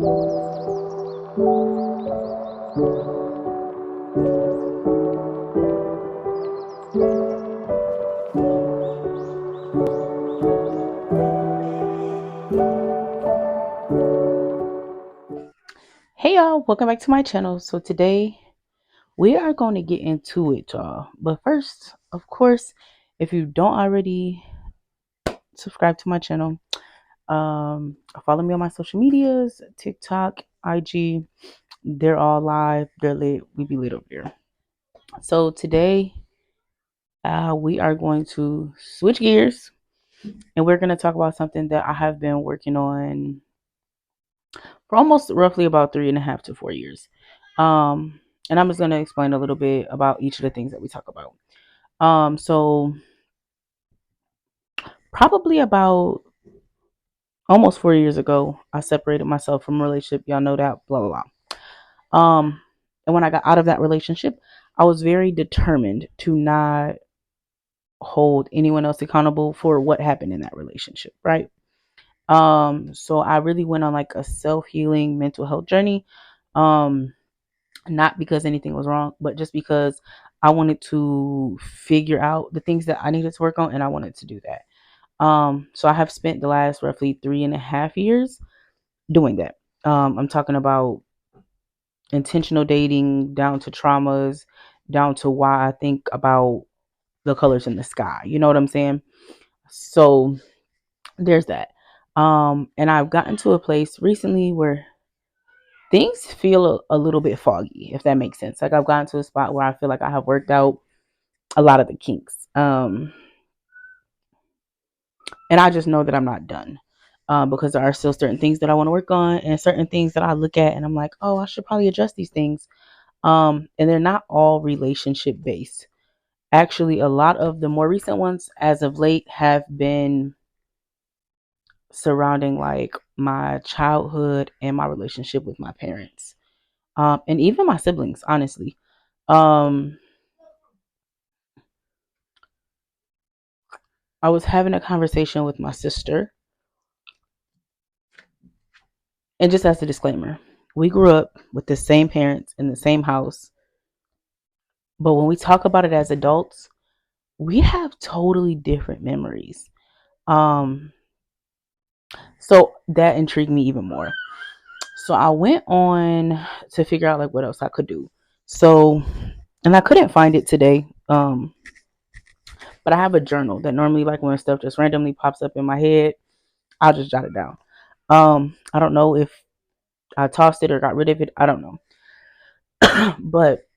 Hey y'all, welcome back to my channel. So today we are going to get into it, y'all. But first, of course, if you don't already subscribe to my channel, follow me on my social medias, TikTok, IG. They're all live. They're lit. We be lit over there. So today, we are going to switch gears and we're going to talk about something that I have been working on for almost roughly about 3.5 to 4 years. Um, and I'm just going to explain a little bit about each of the things that we talk about. So probably about almost 4 years ago, I separated myself from a relationship. Y'all know that, blah, blah, blah. And when I got out of that relationship, I was very determined to not hold anyone else accountable for what happened in that relationship, right? So I really went on like a self-healing mental health journey. Um, not because anything was wrong, but just because I wanted to figure out the things that I needed to work on, and I wanted to do that. So I have spent the last roughly 3.5 years doing that. I'm talking about intentional dating, down to traumas, down to why I think about the colors in the sky. You know what I'm saying? So there's that. And I've gotten to a place recently where things feel a little bit foggy, if that makes sense. Like I've gotten to a spot where I feel like I have worked out a lot of the kinks. And I just know that I'm not done. Because there are still certain things that I want to work on and certain things that I look at and I'm like, oh, I should probably address these things. And they're not all relationship based. Actually, a lot of the more recent ones as of late have been surrounding like my childhood and my relationship with my parents. And even my siblings, honestly. Um, I was having a conversation with my sister, and just as a disclaimer, we grew up with the same parents in the same house, but when we talk about it as adults, we have totally different memories. Um, so that intrigued me even more. So I went on to figure out like what else I could do. So, and I couldn't find it today. But I have a journal that normally like when stuff just randomly pops up in my head, I'll just jot it down. I don't know if I tossed it or got rid of it. I don't know. But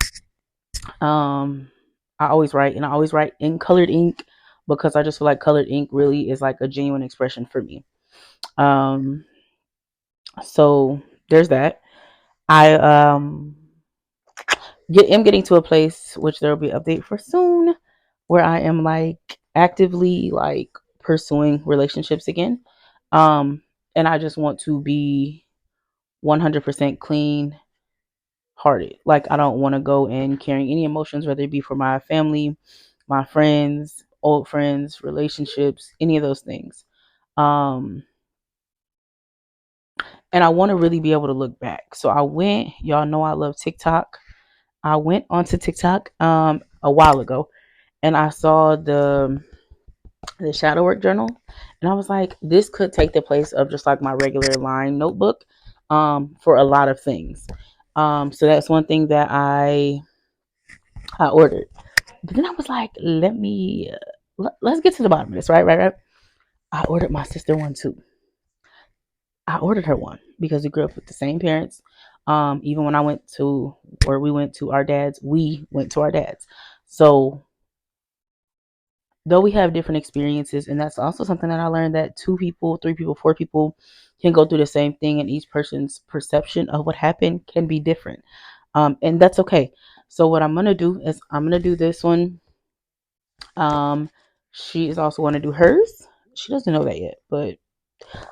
I always write, and I always write in colored ink because I just feel like colored ink really is like a genuine expression for me. Um so there's that. I am getting to a place which there will be an update for soon where I am like actively like pursuing relationships again. Um and I just want to be 100% clean hearted. Like I don't want to go in carrying any emotions, whether it be for my family, my friends, old friends, relationships, any of those things. Um, and I want to really be able to look back. So I went, y'all know I love TikTok. I went onto TikTok a while ago and I saw the shadow work journal and I was like, this could take the place of just like my regular line notebook for a lot of things. So that's one thing that I ordered. But then I was like, let's get to the bottom of this, right. I ordered my sister one too. I ordered her one because we grew up with the same parents. Even when I went to, or we went to our dads, we went to our dads. So though we have different experiences, and that's also something that I learned, that two people, three people, four people can go through the same thing, and each person's perception of what happened can be different. And that's okay. So what I'm gonna do is I'm gonna do this one. Um, she is also going to do hers. She doesn't know that yet, but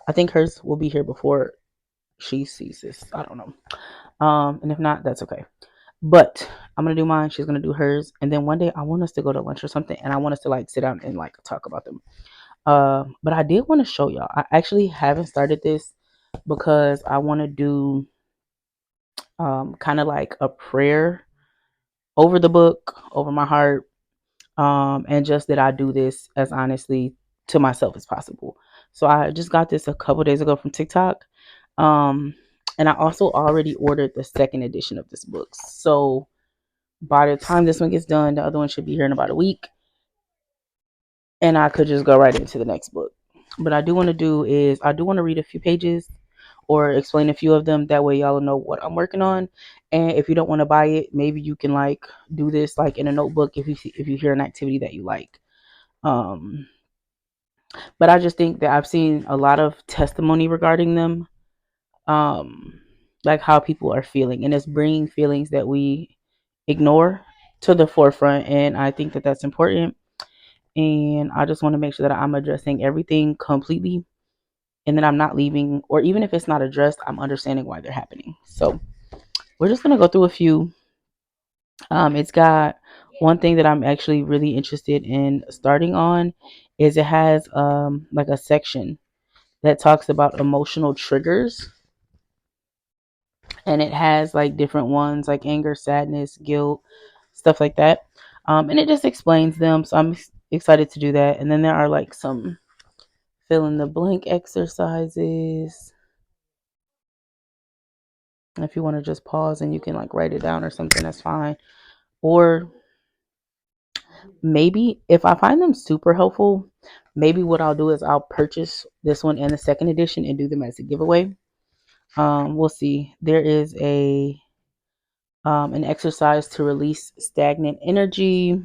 I think hers will be here before she sees this. I don't know. And if not, that's okay. But I'm gonna do mine. She's gonna do hers, and then one day I want us to go to lunch or something, and I want us to like sit down and like talk about them. But I did want to show y'all. I actually haven't started this because I want to do kind of like a prayer over the book, over my heart, and just that I do this as honestly to myself as possible. So I just got this a couple days ago from TikTok, um, and I also already ordered the second edition of this book. So by the time this one gets done, the other one should be here in about a week, and I could just go right into the next book. But I do want to read a few pages or explain a few of them. That way y'all know what I'm working on. And if you don't want to buy it, maybe you can like do this like in a notebook if you hear an activity that you like. Um, but I just think that I've seen a lot of testimony regarding them, um, like how people are feeling, and it's bringing feelings that we ignore to the forefront. And I think that that's important. And I just want to make sure that I'm addressing everything completely, and then I'm not leaving, or even if it's not addressed, I'm understanding why they're happening. So we're just gonna go through a few. It's got one thing that I'm actually really interested in starting on is it has like a section that talks about emotional triggers, and it has like different ones like anger, sadness, guilt, stuff like that. And it just explains them. So I'm excited to do that. And then there are like some fill in the blank exercises. If you want to just pause and you can like write it down or something, that's fine. Or maybe if I find them super helpful, maybe what I'll do is I'll purchase this one and the second edition and do them as a giveaway. We'll see. There is a an exercise to release stagnant energy.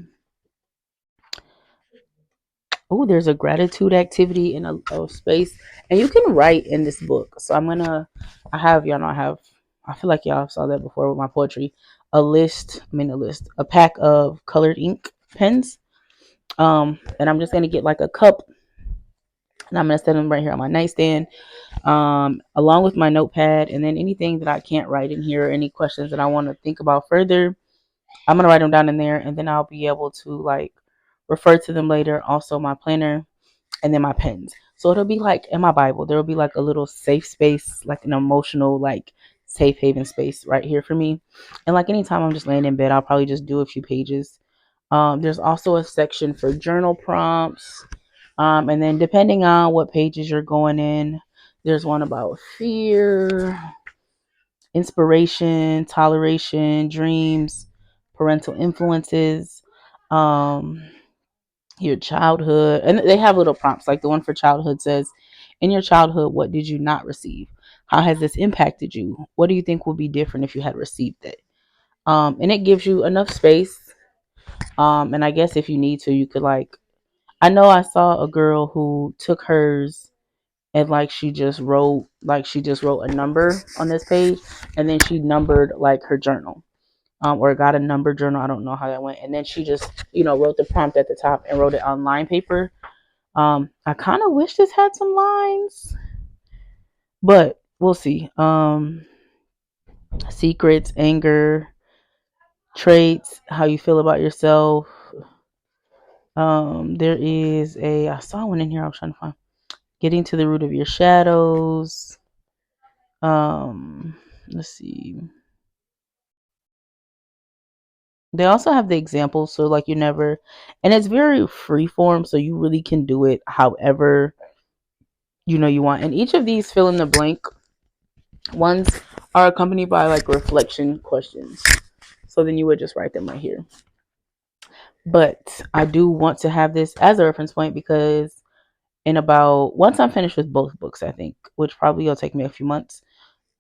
Oh, there's a gratitude activity in a space, and you can write in this book. So I have y'all know I have. I feel like y'all saw that before with my poetry. A pack of colored ink pens. And I'm just gonna get like a cup, and I'm gonna set them right here on my nightstand, along with my notepad, and then anything that I can't write in here, any questions that I want to think about further, I'm gonna write them down in there, and then I'll be able to like refer to them later. Also, my planner, and then my pens. So it'll be like in my Bible, there will be like a little safe space, like an emotional, like safe haven space right here for me. And like anytime I'm just laying in bed, I'll probably just do a few pages. There's also a section for journal prompts. And then depending on what pages you're going in, there's one about fear, inspiration, toleration, dreams, parental influences, um, your childhood. And they have little prompts. Like the one for childhood says, in your childhood, what did you not receive? How has this impacted you? What do you think would be different if you had received it? And it gives you enough space. And I guess if you need to, you could like, I know I saw a girl who took hers and she just wrote a number on this page, and then she numbered like her journal, or got a number journal. I don't know how that went. And then she just, wrote the prompt at the top and wrote it on line paper. I kind of wish this had some lines, but we'll see. Secrets, anger, traits, how you feel about yourself. There is I saw one in here I was trying to find. Getting to the root of your shadows. Let's see. They also have the examples, so like and it's very free form, so you really can do it however you want. And each of these fill in the blank ones are accompanied by like reflection questions. So then you would just write them right here. But I do want to have this as a reference point because once I'm finished with both books, I think, which probably will take me a few months,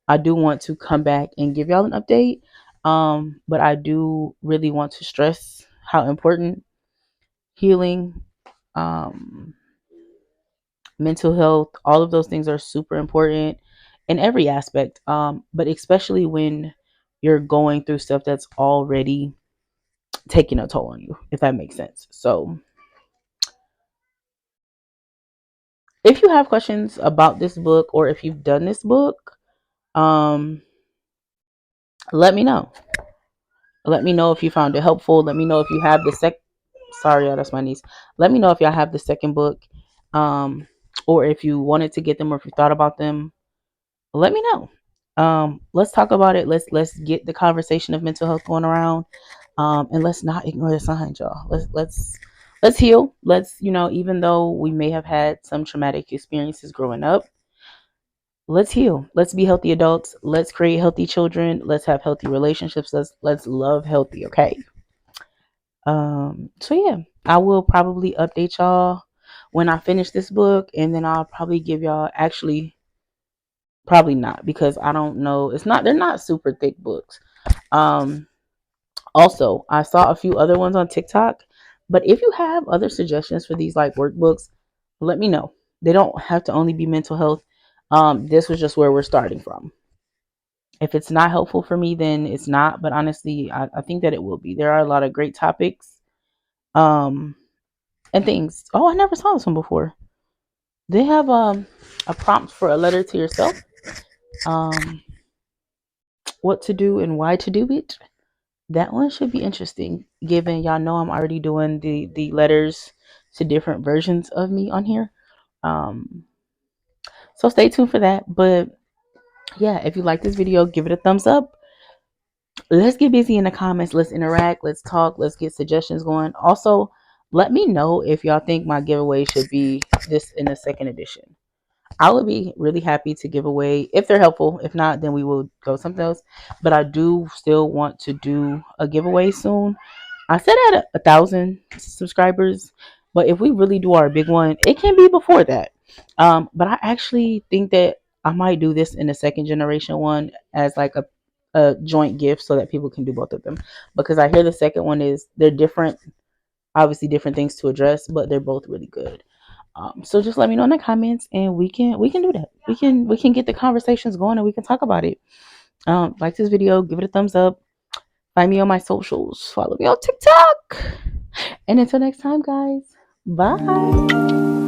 I do want to come back and give y'all an update. But I do really want to stress how important healing, um, mental health, all of those things are super important in every aspect. But especially when you're going through stuff that's already taking a toll on you, if that makes sense. So if you have questions about this book, or if you've done this book, um, let me know. Let me know if you found it helpful. Let me know if you have the sorry, y'all, that's my niece. Let me know if y'all have the second book, um, or if you wanted to get them, or if you thought about them. let me know. Let's talk about it. Let's get the conversation of mental health going around. And let's not ignore the signs, y'all. Let's heal. Let's, even though we may have had some traumatic experiences growing up, let's heal. Let's be healthy adults. Let's create healthy children. Let's have healthy relationships. Let's love healthy, okay? So yeah, I will probably update y'all when I finish this book, and then I'll probably give y'all, actually probably not, because I don't know. They're not super thick books. Um Also, I saw a few other ones on TikTok, but if you have other suggestions for these like workbooks, let me know. They don't have to only be mental health. This was just where we're starting from. If it's not helpful for me, then it's not. But honestly, I think that it will be. There are a lot of great topics, um, and things. Oh, I never saw this one before. They have a prompt for a letter to yourself. Um, what to do and why to do it. That one should be interesting, given y'all know I'm already doing the letters to different versions of me on here. Um, so stay tuned for that. But yeah, if you like this video, give it a thumbs up. Let's get busy in the comments. Let's interact. Let's talk. Let's get suggestions going. Also, let me know if y'all think my giveaway should be this in the second edition. I would be really happy to give away if they're helpful. If not, then we will go something else. But I do still want to do a giveaway soon. I said at 1,000 subscribers, but if we really do our big one, it can be before that. But I actually think that I might do this in the second generation one as like a joint gift so that people can do both of them. Because I hear the second one they're different, obviously different things to address, but they're both really good. So just let me know in the comments, and we can do that. We can get the conversations going, and we can talk about it. Like this video, give it a thumbs up. Find me on my socials. Follow me on TikTok. And until next time, guys. Bye.